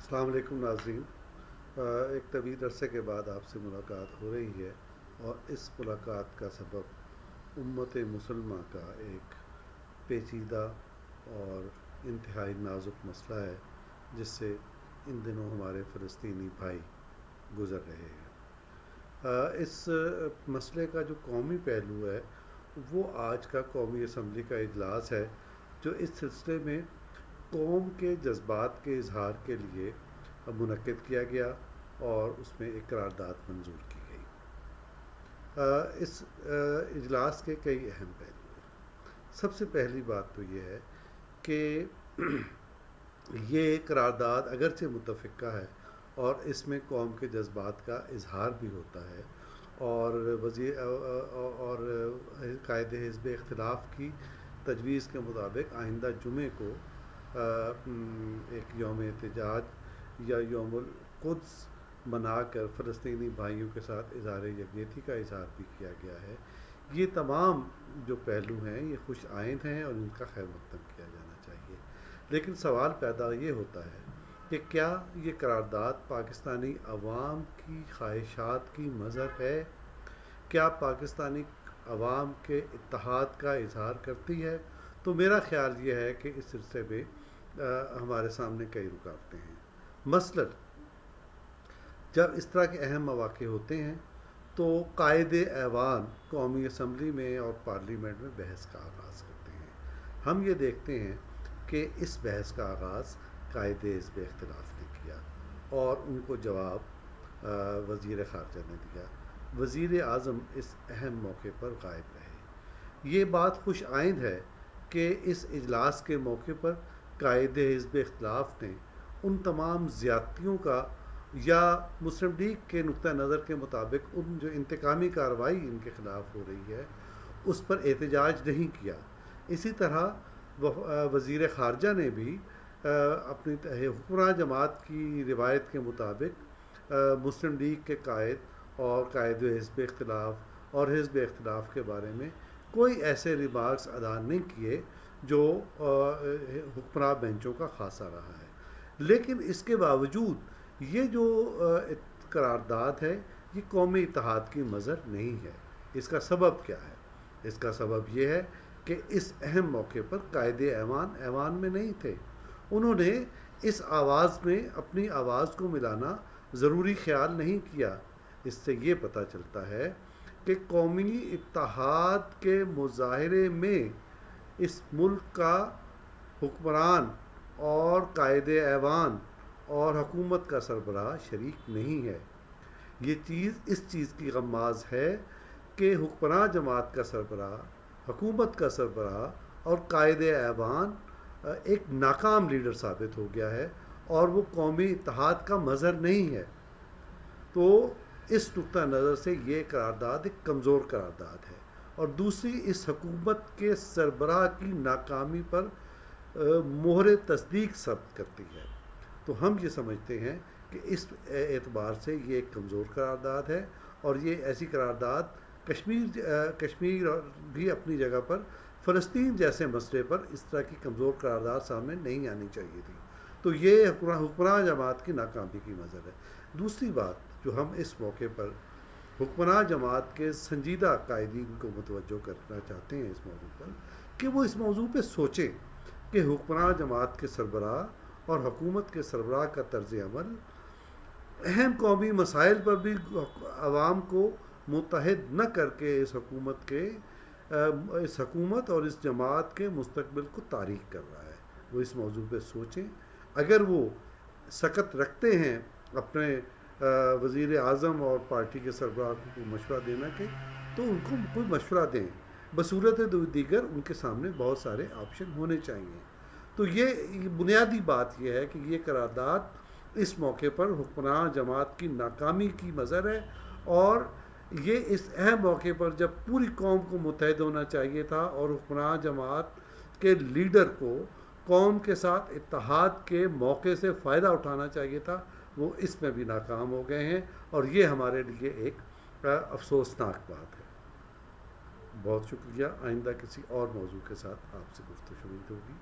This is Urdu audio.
السلام علیکم ناظرین، ایک طویل عرصے کے بعد آپ سے ملاقات ہو رہی ہے اور اس ملاقات کا سبب امت مسلمہ کا ایک پیچیدہ اور انتہائی نازک مسئلہ ہے جس سے ان دنوں ہمارے فلسطینی بھائی گزر رہے ہیں۔ اس مسئلے کا جو قومی پہلو ہے وہ آج کا قومی اسمبلی کا اجلاس ہے، جو اس سلسلے میں قوم کے جذبات کے اظہار کے لیے منعقد کیا گیا اور اس میں ایک قرارداد منظور کی گئی۔ اس اجلاس کے کئی اہم پہلو ہیں۔ سب سے پہلی بات تو یہ ہے کہ یہ قرارداد اگرچہ متفقہ ہے اور اس میں قوم کے جذبات کا اظہار بھی ہوتا ہے، اور قائد حزب اختلاف کی تجویز کے مطابق آئندہ جمعے کو ایک یوم احتجاج یا یوم القدس منا کر فلسطینی بھائیوں کے ساتھ اظہار یکجہتی کا اظہار بھی کیا گیا ہے۔ یہ تمام جو پہلو ہیں یہ خوش آئند ہیں اور ان کا خیر مقدم کیا جانا چاہیے، لیکن سوال پیدا یہ ہوتا ہے کہ کیا یہ قرارداد پاکستانی عوام کی خواہشات کی مظہر ہے؟ کیا پاکستانی عوام کے اتحاد کا اظہار کرتی ہے؟ تو میرا خیال یہ ہے کہ اس سلسلے میں ہمارے سامنے کئی رکاوٹیں ہیں۔ مثلاً جب اس طرح کے اہم مواقع ہوتے ہیں تو قائد ایوان قومی اسمبلی میں اور پارلیمنٹ میں بحث کا آغاز کرتے ہیں۔ ہم یہ دیکھتے ہیں کہ اس بحث کا آغاز قائد حزب اختلاف نے کیا اور ان کو جواب وزیر خارجہ نے دیا۔ وزیر اعظم اس اہم موقع پر غائب رہے۔ یہ بات خوش آئند ہے کہ اس اجلاس کے موقع پر قائد حزب اختلاف نے ان تمام زیادتیوں کا یا مسلم لیگ کے نقطہ نظر کے مطابق ان جو انتقامی کارروائی ان کے خلاف ہو رہی ہے اس پر احتجاج نہیں کیا۔ اسی طرح وزیر خارجہ نے بھی اپنی حکمراں جماعت کی روایت کے مطابق مسلم لیگ کے قائد اور قائد حزب اختلاف اور حزب اختلاف کے بارے میں کوئی ایسے ریمارکس ادا نہیں کیے جو حکمراں بینچوں کا خاصہ رہا ہے۔ لیکن اس کے باوجود یہ جو قرارداد ہے یہ قومی اتحاد کی مظہر نہیں ہے۔ اس کا سبب کیا ہے؟ اس کا سبب یہ ہے کہ اس اہم موقع پر قائد ایوان میں نہیں تھے۔ انہوں نے اس آواز میں اپنی آواز کو ملانا ضروری خیال نہیں کیا۔ اس سے یہ پتہ چلتا ہے کہ قومی اتحاد کے مظاہرے میں اس ملک کا حکمران اور قائد ایوان اور حکومت کا سربراہ شریک نہیں ہے۔ یہ اس چیز کی غماز ہے کہ حکمراں جماعت کا سربراہ، حکومت کا سربراہ اور قائد ایوان ایک ناکام لیڈر ثابت ہو گیا ہے اور وہ قومی اتحاد کا مظہر نہیں ہے۔ تو اس نقطہ نظر سے یہ قرارداد ایک کمزور قرارداد ہے، اور دوسری اس حکومت کے سربراہ کی ناکامی پر مہر تصدیق ثبت کرتی ہے۔ تو ہم یہ سمجھتے ہیں کہ اس اعتبار سے یہ ایک کمزور قرارداد ہے، اور یہ ایسی قرارداد کشمیر بھی اپنی جگہ پر فلسطین جیسے مسئلے پر اس طرح کی کمزور قرارداد سامنے نہیں آنی چاہیے تھی۔ تو یہ حکمراں جماعت کی ناکامی کی مظہر ہے۔ دوسری بات جو ہم اس موقع پر حکمراں جماعت کے سنجیدہ قائدین کو متوجہ کرنا چاہتے ہیں اس موضوع پر، کہ وہ اس موضوع پہ سوچیں کہ حکمراں جماعت کے سربراہ اور حکومت کے سربراہ کا طرز عمل اہم قومی مسائل پر بھی عوام کو متحد نہ کر کے اس حکومت اور اس جماعت کے مستقبل کو تاریک کر رہا ہے۔ وہ اس موضوع پہ سوچیں۔ اگر وہ سکت رکھتے ہیں اپنے وزیر اعظم اور پارٹی کے سربراہ کو مشورہ دینا کہ تو ان کو کوئی مشورہ دیں، بصورت دیگر ان کے سامنے بہت سارے آپشن ہونے چاہیے۔ تو یہ بنیادی بات یہ ہے کہ یہ قرارداد اس موقع پر حکمراں جماعت کی ناکامی کی مظہر ہے، اور یہ اس اہم موقع پر جب پوری قوم کو متحد ہونا چاہیے تھا اور حکمراں جماعت کے لیڈر کو قوم کے ساتھ اتحاد کے موقع سے فائدہ اٹھانا چاہیے تھا، وہ اس میں بھی ناکام ہو گئے ہیں، اور یہ ہمارے لیے ایک افسوسناک بات ہے۔ بہت شکریہ۔ آئندہ کسی اور موضوع کے ساتھ آپ سے گفتگو ہوگی۔